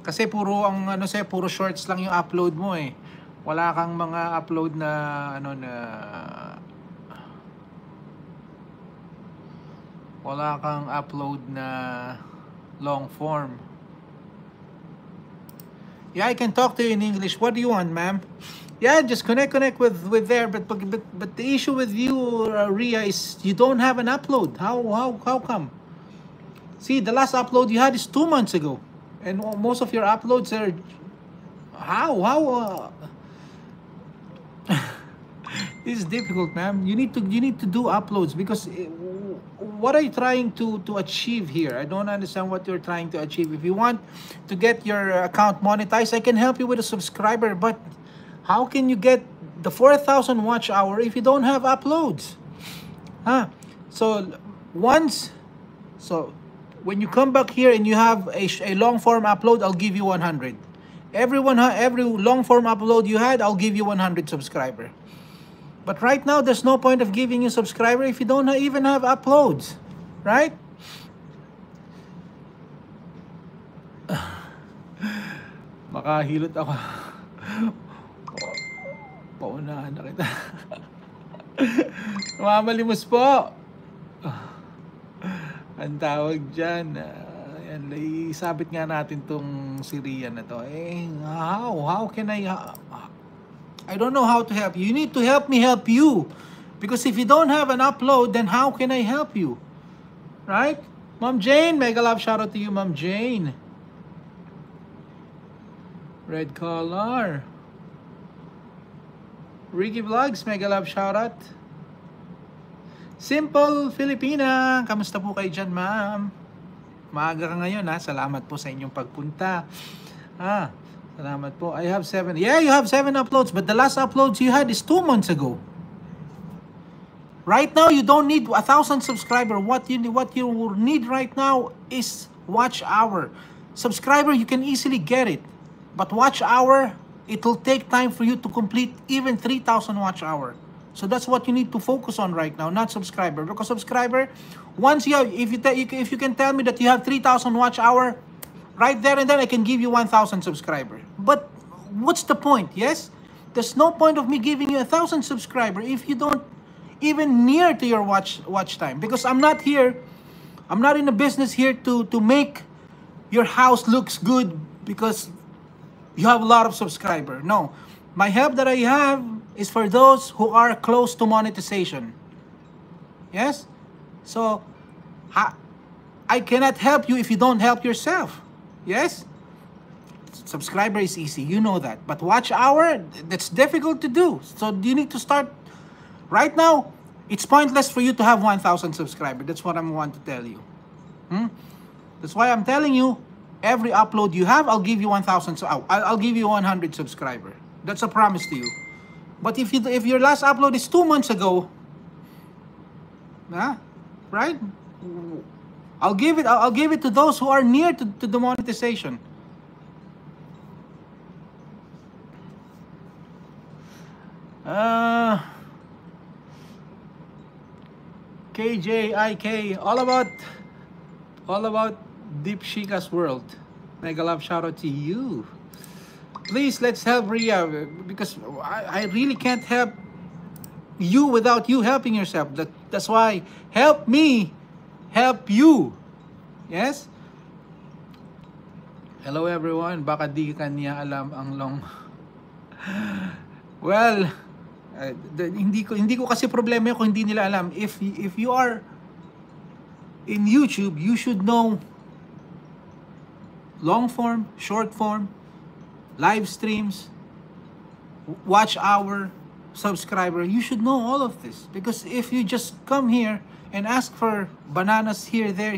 Kasi puro ang ano sa'yo, puro shorts lang yung upload mo eh. Wala kang mga upload na ano na wala kang upload na long form. Yeah, I can talk to you in English. What do you want, ma'am? Yeah, just connect with there. But the issue with you, Ria, is you don't have an upload. How come? See, the last upload you had is 2 months ago, and most of your uploads are how. This is difficult, ma'am. You need to do uploads because what are you trying to achieve here? I don't understand what you're trying to achieve. If you want to get your account monetized, I can help you with a subscriber, but how can you get the 4,000 watch hour if you don't have uploads? Huh? So when you come back here and you have a long form upload, I'll give you 100. Every long form upload you had, I'll give you 100 subscriber. But right now, there's no point of giving you subscriber if you don't even have uploads, right? Makahilot ako. Paunahan na kita. Mamalimos po. Ang tawag dyan. Yan, isabit nga natin tong si Ria na to. How can I don't know how to help you. You need to help me help you. Because if you don't have an upload, then how can I help you? Right? Ma'am Jane, mega love shout out to you, Ma'am Jane. Red color. Ricky Vlogs, mega love shout out. Simple Filipina, kamusta po kayo dyan, ma'am? Maaga ka ngayon, ha? Salamat po sa inyong pagpunta. Salamat po. I have 7. Yeah, you have 7 uploads, but the last uploads you had is 2 months ago. Right now, you don't need 1,000 subscriber. What you need right now is watch hour. Subscriber, you can easily get it. But watch hour, it will take time for you to complete even 3,000 watch hour. So that's what you need to focus on right now, not subscriber. Because subscriber, once you have, if you can tell me that you have 3,000 watch hour, right there and then I can give you 1,000 subscriber. But what's the point? Yes, there's no point of me giving you 1,000 subscriber if you don't even near to your watch time. Because I'm not here, I'm not in the business here to make your house looks good because you have a lot of subscriber. No, my help that I have is for those who are close to monetization. Yes? So, I cannot help you if you don't help yourself. Yes? Subscriber is easy, you know that. But watch hour, that's difficult to do. So, you need to start. Right now, it's pointless for you to have 1,000 subscribers. That's what I want to tell you. That's why I'm telling you, every upload you have, I'll give you 1,000. So I'll give you 100 subscriber. That's a promise to you. But if your last upload is 2 months ago, right? I'll give it to those who are near to the monetization. KJIK, all about Deep Shika's world. Mega love shout out to you. Please, let's help Ria because I really can't help you without you helping yourself. That's why help me help you. Yes? Hello everyone. Baka di kanya alam ang long. Well, hindi ko kasi problema kung hindi nila alam. If you are in YouTube, you should know long form, short form, live streams, watch hour, subscriber. You should know all of this because if you just come here and ask for bananas here, there,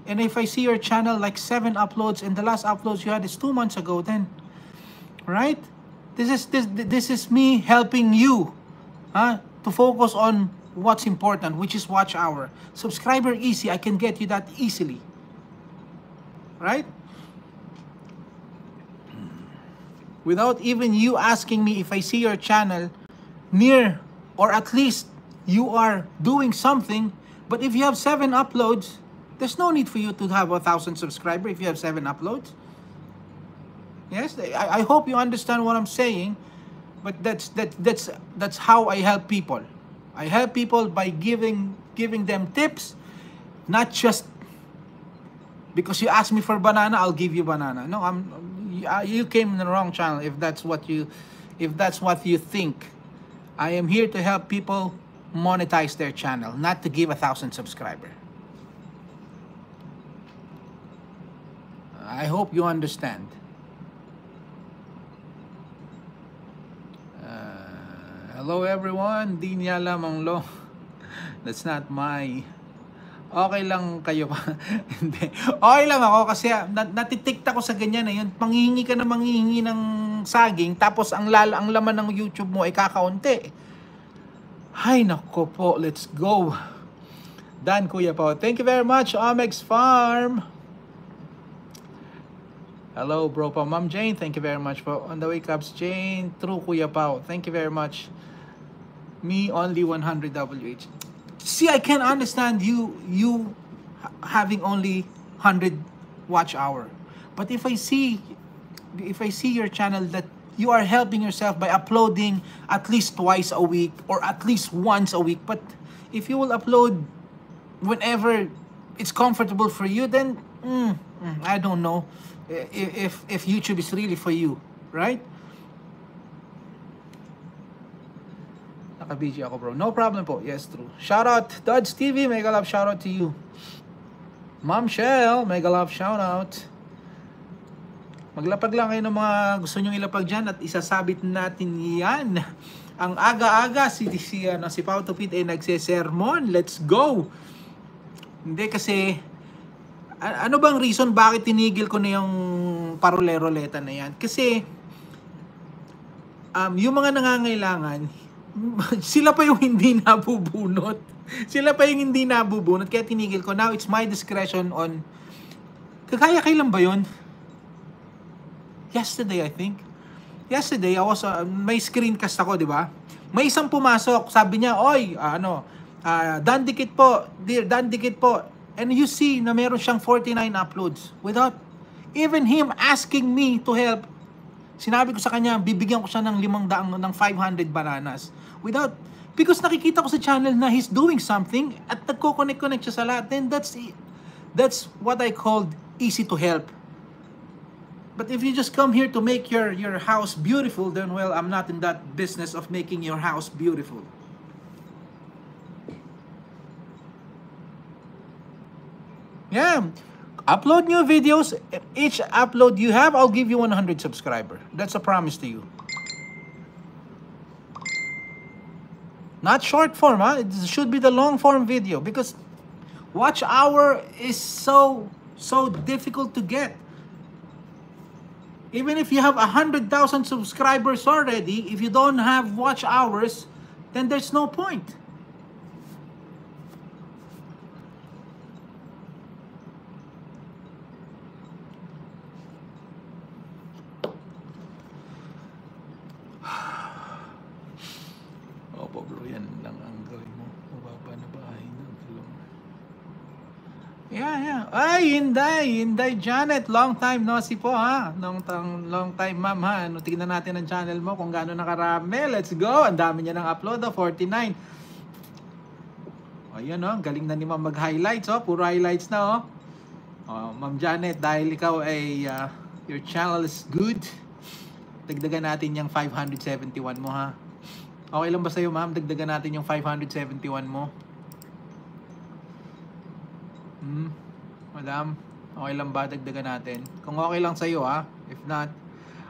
and if I see your channel like 7 uploads and the last uploads you had is 2 months ago, then right? This is me helping you to focus on what's important, which is watch hour. Subscriber easy, I can get you that easily. Right? Without even you asking me if I see your channel near, or at least you are doing something. But if you have 7 uploads, there's no need for you to have 1,000 subscribers if you have 7 uploads. Yes, I hope you understand what I'm saying. But that's how I help people. I help people by giving them tips, not just because you ask me for banana, I'll give you banana. No, you came in the wrong channel if that's what you think. I am here to help people monetize their channel, not to give 1,000 subscribers. I hope you understand. Hello everyone, di niya lamang lo. That's not my... Okay lang kayo pa. Hindi. Okay lang ako kasi natitikta ko sa ganyan na yun. Manghihingi ka na manghihingi ng saging tapos ang laman ng YouTube mo ay kakaunti. Ay nako po, let's go. Dan Kuya po. Thank you very much, Omex Farm. Hello bro pa. Ma'am Jane, thank you very much po. On the way Cubs Jane. True Kuya Pao. Thank you very much. Me only 100 WH. See, I can understand you having only 100 watch hour. But if I see your channel that you are helping yourself by uploading at least twice a week or at least once a week, but if you will upload whenever it's comfortable for you, then I don't know if YouTube is really for you, right? Naka-BG ako bro. No problem po. Yes, true. Shout out Dodge TV. Mega love shout out to you. Ma'am Shell. Mega love shout out. Maglapag lang kayo ng mga gusto nyong ilapag dyan at isasabit natin yan. Ang aga-aga si Pao Tupit ay nagsesermon. Let's go. Hindi kasi ano bang reason bakit tinigil ko na yung parole-roleta na yan? Kasi yung mga nangangailangan sila pa yung hindi nabubunot. Kaya tinigil ko. Now, it's my discretion on... Kaya kailan ba yun? Yesterday, I think. Yesterday, I was... may screencast ako, di ba? May isang pumasok. Sabi niya, oy, Dan Dikit po. Dear, Dan Dikit po. And you see na meron siyang 49 uploads. Without even him asking me to help. Sinabi ko sa kanya, bibigyan ko siya ng 500 bananas. Because nakikita ko sa channel na he's doing something at nagko-connect siya sa lahat, then that's what I called easy to help. But if you just come here to make your house beautiful, then well, I'm not in that business of making your house beautiful. Yeah. Upload new videos. Each upload you have, I'll give you 100 subscribers. That's a promise to you. Not short form, huh? It should be the long form video because watch hour is so difficult to get. Even if you have 100,000 subscribers already, if you don't have watch hours, then there's no point. Yeah. Ay, Inday Janet, long time no see po ha. Long time ma'am ha. Tingnan natin ang channel mo kung gaano nakarami. Let's go. Ang dami niya ng upload, 49. Ayun galing na ni ma'am mag-highlights puro highlights na Ma'am Janet, dahil ikaw ay your channel is good. Dagdagan natin yung 571 mo ha. Okay lang ba sa'yo ma'am? Dagdagan natin yung 571 mo. Madam, okay lang ba dagdagan natin? Kung okay lang sa'yo ha, if not,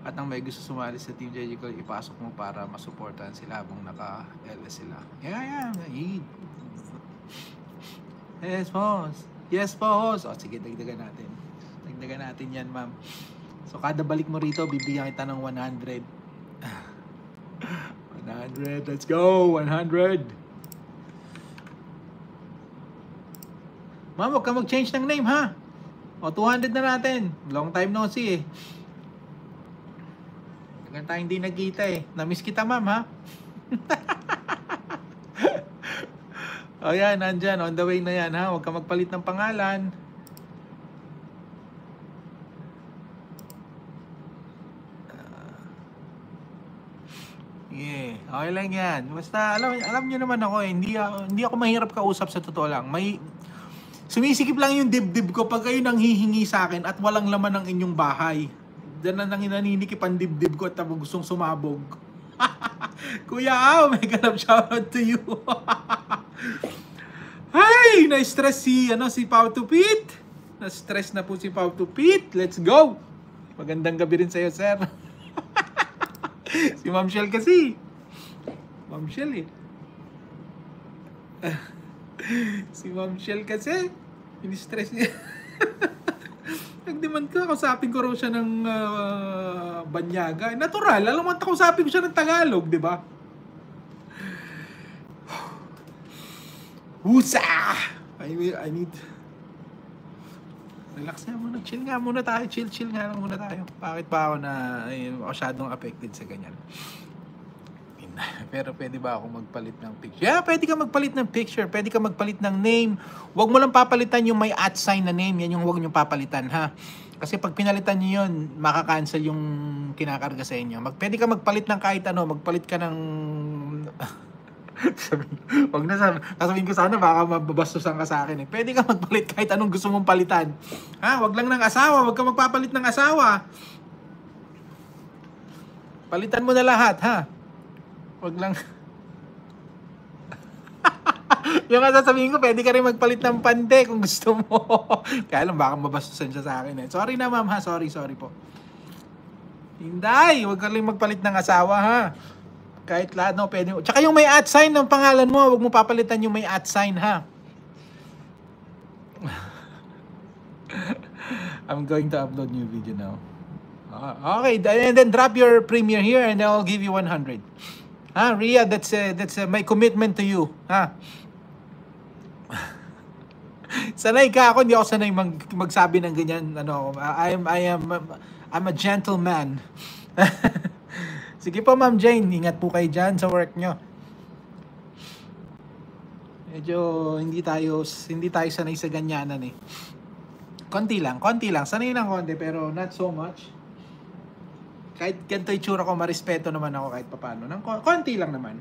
at ang may gusto sumali sa Team JJ ko, ipasok mo para masuportahan sila habang naka-LS sila. Yeah. Yes, boss. Sige, dagdagan natin. Dagdagan natin yan, ma'am. So, kada balik mo rito, bibigyan kita ng 100. 100, let's go! 100! Ma'am, huwag ka mag-change ng name, ha? 200 na natin. Long time no see, Tagal tayong hindi nagkita, Namiss kita, ma'am, ha? Yan, nandyan. On the way na yan, ha? Huwag ka magpalit ng pangalan. Okay lang yan. Basta alam niyo naman ako eh, hindi ako mahirap kausap sa totoo lang. Sumisikip lang yung dibdib ko pag kayo nang hihingi sa akin at walang laman ng inyong bahay. Diyan na nang naninikip ang dibdib ko at gustong sumabog. Kuya Au, may ganap shoutout to you. Ay, na-stress si Pau Tupit. Na-stress na po si Pau Tupit. Let's go. Magandang gabi rin sa'yo, sir. Si Ma'am Shell kasi. Ma'am Shell eh. Si Ma'am Shell kasi. Ini-stress niya. Nag-demand ka, kausapin ko raw siya ng banyaga. Natural, alam mo, kausapin ko siya ng Tagalog, di ba? Husa! I need... Relax nga muna, chill nga muna tayo, chill nga lang muna tayo. Bakit ba ako na masyadong affected sa ganyan? Pero pwede ba ako magpalit ng picture? Yeah, pwede ka magpalit ng picture, pwede ka magpalit ng name. Huwag mo lang papalitan yung may @ na name, yan yung huwag nyo papalitan ha. Kasi pag pinalitan nyo yun, makakancel yung kinakarga sa inyo. Pwede ka magpalit ng kahit ano, magpalit ka ng... Wag na sabihin ko sana baka mababastusan ka sa akin eh. Pwede ka magpalit kahit anong gusto mong palitan. Ha, wag lang ng asawa, wag ka magpapalit ng asawa. Palitan mo na lahat, ha. Wag lang. Yung sasabihin ko, pwede ka rin magpalit ng pande kung gusto mo. Kaya lang baka mabastusan siya sa akin eh. Sorry na ma'am ha, sorry po. Hindi, wag ka rin magpalit ng asawa ha. Kahit lahat, no, pwede mo. Tsaka yung may @ ng pangalan mo, huwag mo papalitan yung may @ ha. I'm going to upload new video now. Okay, and then drop your premiere here and I'll give you 100. Ha, Ria, that's my commitment to you. Ha. Sanay ka ako, hindi ako sanay magsabi ng ganyan. Ano, I'm a gentleman. Sige po, Ma'am Jane. Ingat po kayo dyan sa work nyo. Medyo hindi tayo sanay sa ganyanan eh. Konti lang. Sanay ng konti pero not so much. Kahit ganito yung tsura ko, marespeto naman ako kahit papano. Konti lang naman.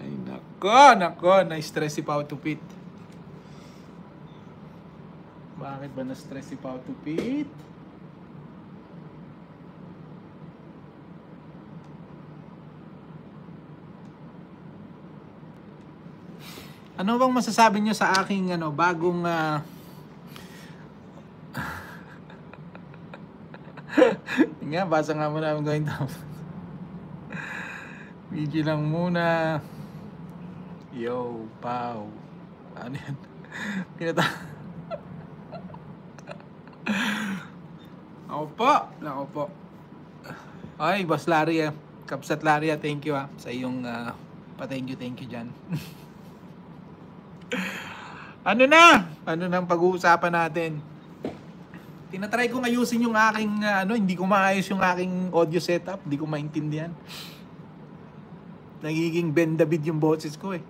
Ay nako, na-stress si Pau Tupit. Bakit ba na-stress si Pau Tupit? Ano bang masasabi niyo sa aking bagong nga, basa nga muna, I'm going to video lang muna. Yo, Pau. Ano yan? Ako po. Ay, Boss Larry, Kapsat Larry, thank you sa iyong thank you dyan. Ano nang pag-uusapan natin? Tinatry kong ayusin yung aking hindi ko maayos yung aking audio setup, hindi ko maintindihan. Nagiging Ben David yung boses ko eh.